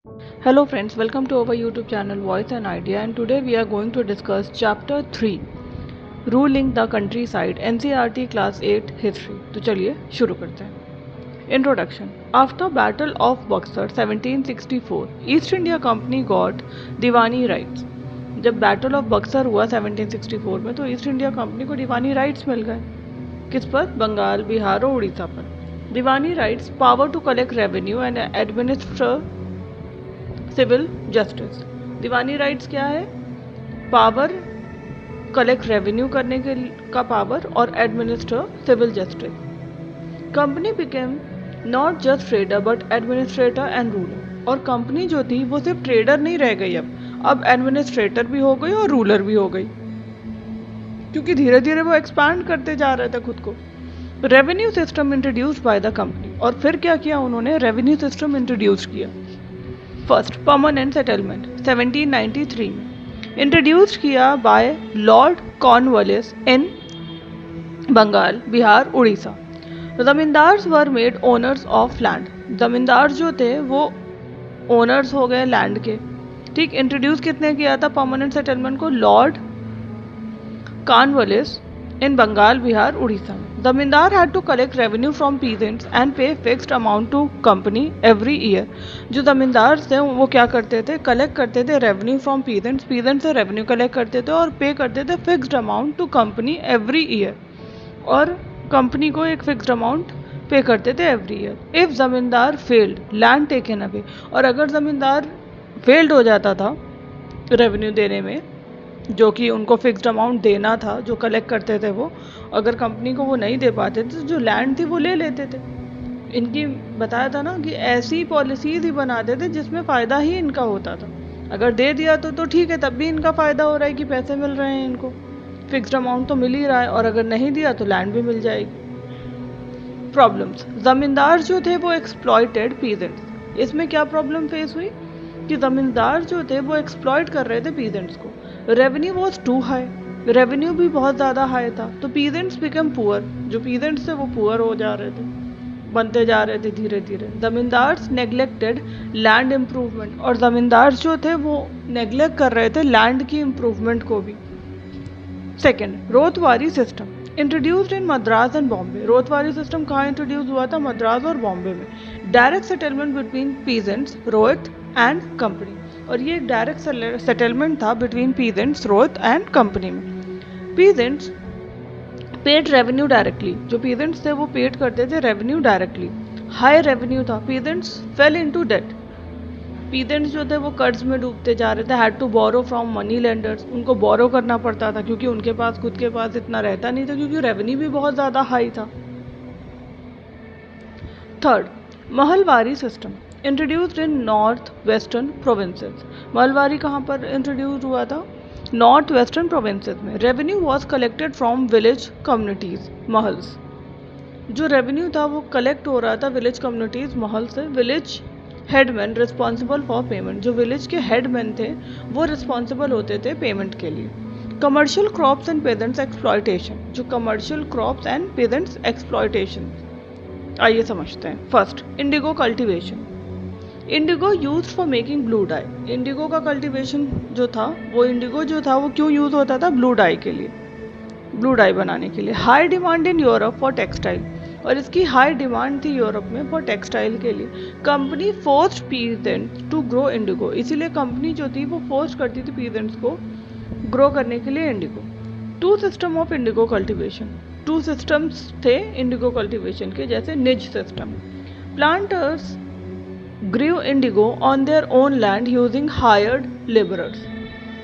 Hello friends, welcome to our YouTube channel Voice and Idea, and today we are going to discuss chapter 3 Ruling the Countryside NCERT Class 8 History। तो चलिए शुरू करते हैं। Introduction। After Battle of Buxar 1764, East India Company got Deewani rights। जब battle of Buxar हुआ 1764 में तो east India company को दीवानी राइट्स मिल गए। किस पर? बंगाल, बिहार और उड़ीसा पर। Diwani rights power to collect revenue and administer civil justice. Diwani rights क्या है? पावर कलेक्ट रेवेन्यू करने के का पावर और administer civil justice. Company became not just trader but administrator and ruler. और कंपनी जो थी वो सिर्फ ट्रेडर नहीं रह गई, अब एडमिनिस्ट्रेटर भी हो गई और रूलर भी हो गई, क्योंकि धीरे धीरे वो एक्सपैंड करते जा रहे थे खुद को। Revenue system introduced by the company. और फिर क्या किया उन्होंने? रेवेन्यू सिस्टम इंट्रोड्यूस किया। फर्स्ट, परमानेंट सेटलमेंट 1793 में इंट्रोड्यूस किया by Lord Cornwallis in Bengal, Bihar, Orissa. Zamindars were made owners of land. Zamindar जो थे वो ओनर्स हो गए लैंड के। ठीक, इंट्रोड्यूस कितने किया था परमानेंट सेटलमेंट को? Lord Cornwallis in Bengal, Bihar, Orissa में। Zamindar had to collect revenue from peasants and pay fixed amount to company every year. जो जमींदार थे वो क्या करते थे? कलेक्ट करते थे रेवेन्यू फ्रॉम पीजेंट्स, पीजेंट से रेवेन्यू कलेक्ट करते थे और पे करते थे fixed amount to company every year, और कंपनी को एक फिक्स्ड अमाउंट पे करते थे every year. If zamindar failed land taken away. और अगर जमींदार फेल्ड हो जाता था रेवेन्यू देने में, जो कि उनको फिक्स्ड अमाउंट देना था जो कलेक्ट करते थे वो, अगर कंपनी को वो नहीं दे पाते थे तो जो लैंड थी वो ले लेते थे। इनकी बताया था ना कि ऐसी पॉलिसीज ही बनाते थे जिसमें फ़ायदा ही इनका होता था। अगर दे दिया तो ठीक है, तब भी इनका फ़ायदा हो रहा है कि पैसे मिल रहे हैं इनको, फिक्स्ड अमाउंट तो मिल ही रहा है, और अगर नहीं दिया तो लैंड भी मिल जाएगी। प्रॉब्लम्स। ज़मींदार जो थे वो एक्सप्लॉयटेड पीजेंट्स। इसमें क्या प्रॉब्लम फेस हुई कि ज़मींदार जो थे वो एक्सप्लॉयट कर रहे थे पीजेंट्स को। Revenue was too high, revenue भी बहुत ज़्यादा हाई था, तो पीजेंट्स बिकम पुअर। जो पीजेंट्स थे वो पुअर हो जा रहे थे, बनते जा रहे थे धीरे धीरे। Zamindars neglected land improvement. और जमींदार जो थे वो नेग्लेक्ट कर रहे थे लैंड की इम्प्रूवमेंट को भी। Second, ryotwari system introduced in Madras and Bombay. Ryotwari system कहाँ इंट्रोड्यूस हुआ था? मद्रास और बॉम्बे में। Direct settlement between peasants, ryot and company. और ये एक डायरेक्ट सेटलमेंट था between peasants, ryot and company में। Peasants paid revenue directly. जो पीजेंट्स थे वो पेड करते थे रेवेन्यू डायरेक्टली। हाई रेवेन्यू था। Peasants fell into debt. Peasants जो थे वो कर्ज में डूबते जा रहे थे। Had to borrow from money lenders. उनको बोरो करना पड़ता था क्योंकि उनके पास खुद के पास इतना रहता नहीं था, क्योंकि रेवेन्यू भी बहुत ज़्यादा हाई था। Third, mahalwari system introduced in north western provinces. Mahalwari कहाँ पर इंट्रोड्यूस हुआ था? नॉर्थ वेस्टर्न प्रोविंसेस में। Revenue was collected from village communities, mahals. जो रेवेन्यू था वो कलेक्ट हो रहा था विलेज कम्युनिटीज, महल से। Village headman responsible for payment. जो विलेज के हेडमैन थे वो रिस्पॉन्सिबल होते थे पेमेंट के लिए। Commercial crops and peasants exploitation. जो commercial crops and peasants exploitation, आइए समझते हैं। First, indigo cultivation. Indigo use for making blue dye. Indigo का कल्टीवेशन जो था वो, इंडिगो जो था वो क्यों यूज होता था? ब्लू डाई के लिए, ब्लू डाई बनाने के लिए। High demand in Europe for textile. और इसकी हाई डिमांड थी यूरोप में फॉर टेक्सटाइल के लिए। Company forced peasants to grow indigo. इसीलिए कंपनी जो थी वो फोर्स करती थी पीजेंट्स को ग्रो करने के लिए indigo. Two system of indigo cultivation. Two systems थे इंडिगो कल्टीवेशन के, जैसे निज system. Planters grew indigo on their own land using hired labourers.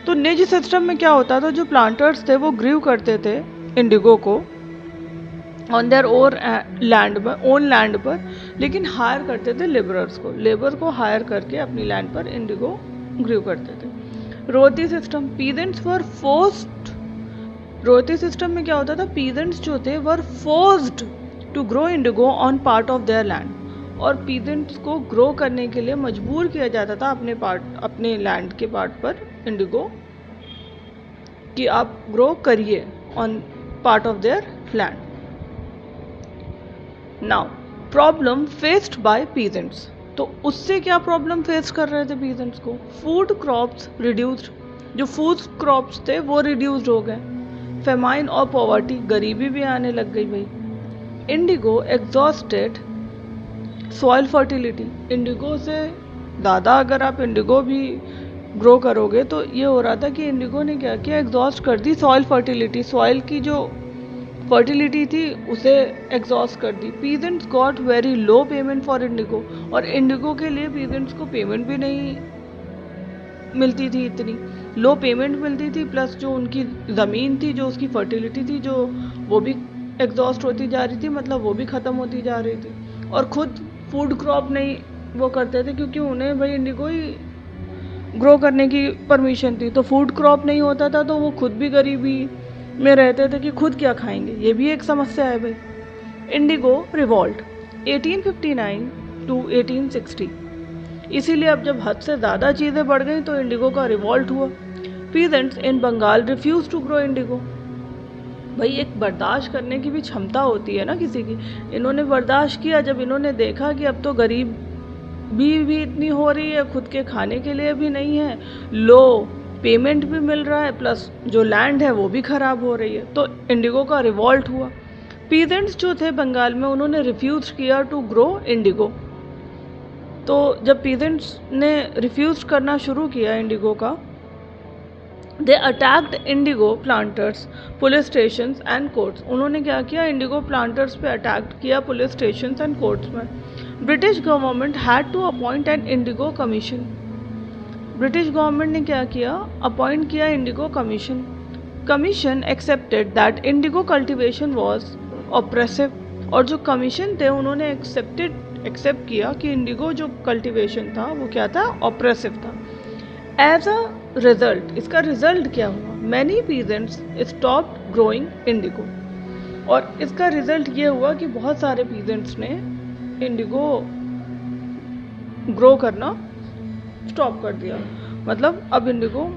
तो निज सिस्टम में क्या होता था? जो प्लांटर्स थे वो ग्रीव करते थे इंडिगो को ऑन देयर ओन लैंड पर, लेकिन हायर करते थे लेबरर्स को। लेबर को हायर करके अपनी लैंड पर इंडिगो ग्रीव करते थे। रोती सिस्टम, पीजेंट्स वर फोर्स्ड। रोती सिस्टम में क्या होता था? पीजेंट्स जो थे were forced to grow indigo on part of their land. और पीजेंट्स को ग्रो करने के लिए मजबूर किया जाता था अपने लैंड के पार्ट पर इंडिगो, कि आप ग्रो करिए on part of their land. Now, problem faced by peasants. तो उससे क्या प्रॉब्लम फेस कर रहे थे पीजेंट्स को? फूड क्रॉप्स रिड्यूस्ड, जो फूड क्रॉप्स थे वो रिड्यूस्ड हो गए। फेमाइन और पॉवर्टी, गरीबी भी आने लग गई भाई। Indigo exhausted soil fertility, Indigo से ज़्यादा अगर आप इंडिगो भी ग्रो करोगे तो ये हो रहा था कि इंडिगो ने क्या किया, एग्जॉस्ट कर दी सॉइल फर्टिलिटी, सॉइल की जो फर्टिलिटी थी उसे एग्जॉस्ट कर दी। Peasants got very low payment for indigo, और इंडिगो के लिए पीजेंट्स को पेमेंट भी नहीं मिलती थी, इतनी लो पेमेंट मिलती थी, प्लस जो उनकी ज़मीन थी, जो उसकी फर्टिलिटी थी, जो वो भी एग्जॉस्ट होती जा रही थी, मतलब वो भी ख़त्म होती जा रही थी। और ख़ुद फूड क्रॉप नहीं वो करते थे, क्योंकि उन्हें भाई इंडिगो ही ग्रो करने की परमिशन थी, तो फूड क्रॉप नहीं होता था तो वो खुद भी गरीबी में रहते थे कि खुद क्या खाएंगे, ये भी एक समस्या है भाई। इंडिगो रिवॉल्ट 1859 टू 1860, इसीलिए अब जब हद से ज़्यादा चीज़ें बढ़ गई तो इंडिगो का रिवॉल्ट हुआ। Peasants in Bengal refuse to grow indigo, भाई एक बर्दाश्त करने की भी क्षमता होती है ना किसी की। इन्होंने बर्दाश्त किया, जब इन्होंने देखा कि अब तो गरीब भी इतनी हो रही है, खुद के खाने के लिए भी नहीं है, लो पेमेंट भी मिल रहा है, प्लस जो लैंड है वो भी ख़राब हो रही है, तो इंडिगो का रिवॉल्ट हुआ। पीजेंट्स जो थे बंगाल में उन्होंने रिफ्यूज किया टू ग्रो इंडिगो। तो जब पीजेंट्स ने रिफ्यूज करना शुरू किया इंडिगो का, they attacked indigo planters, police station and courts, उन्होंने क्या किया, इंडिगो प्लांटर्स पे अटैक किया, पुलिस स्टेशन एंड कोर्ट्स में। British government had to appoint an indigo commission, British government ने क्या किया, अपॉइंट किया indigo commission. Commission accepted that indigo cultivation was oppressive, और जो कमीशन थे उन्होंने एक्सेप्ट किया कि इंडिगो जो कल्टिवेशन था वो क्या था, ऑप्रेसिव था। एज अ रिजल्ट, इसका रिजल्ट क्या हुआ, many peasants stopped growing Indigo, और इसका रिजल्ट ये हुआ कि बहुत सारे पीजेंट्स ने इंडिगो ग्रो करना स्टॉप कर दिया। मतलब अब इंडिगो,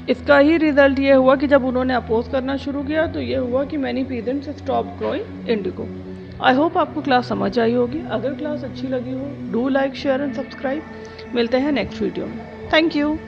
इसका ही रिजल्ट ये हुआ कि जब उन्होंने अपोज करना शुरू किया तो ये हुआ कि many peasants stop growing Indigo. I hope आपको क्लास समझ आई होगी। अगर क्लास अच्छी लगी हो, do like share and subscribe. मिलते हैं नेक्स्ट वीडियो में। Thank you.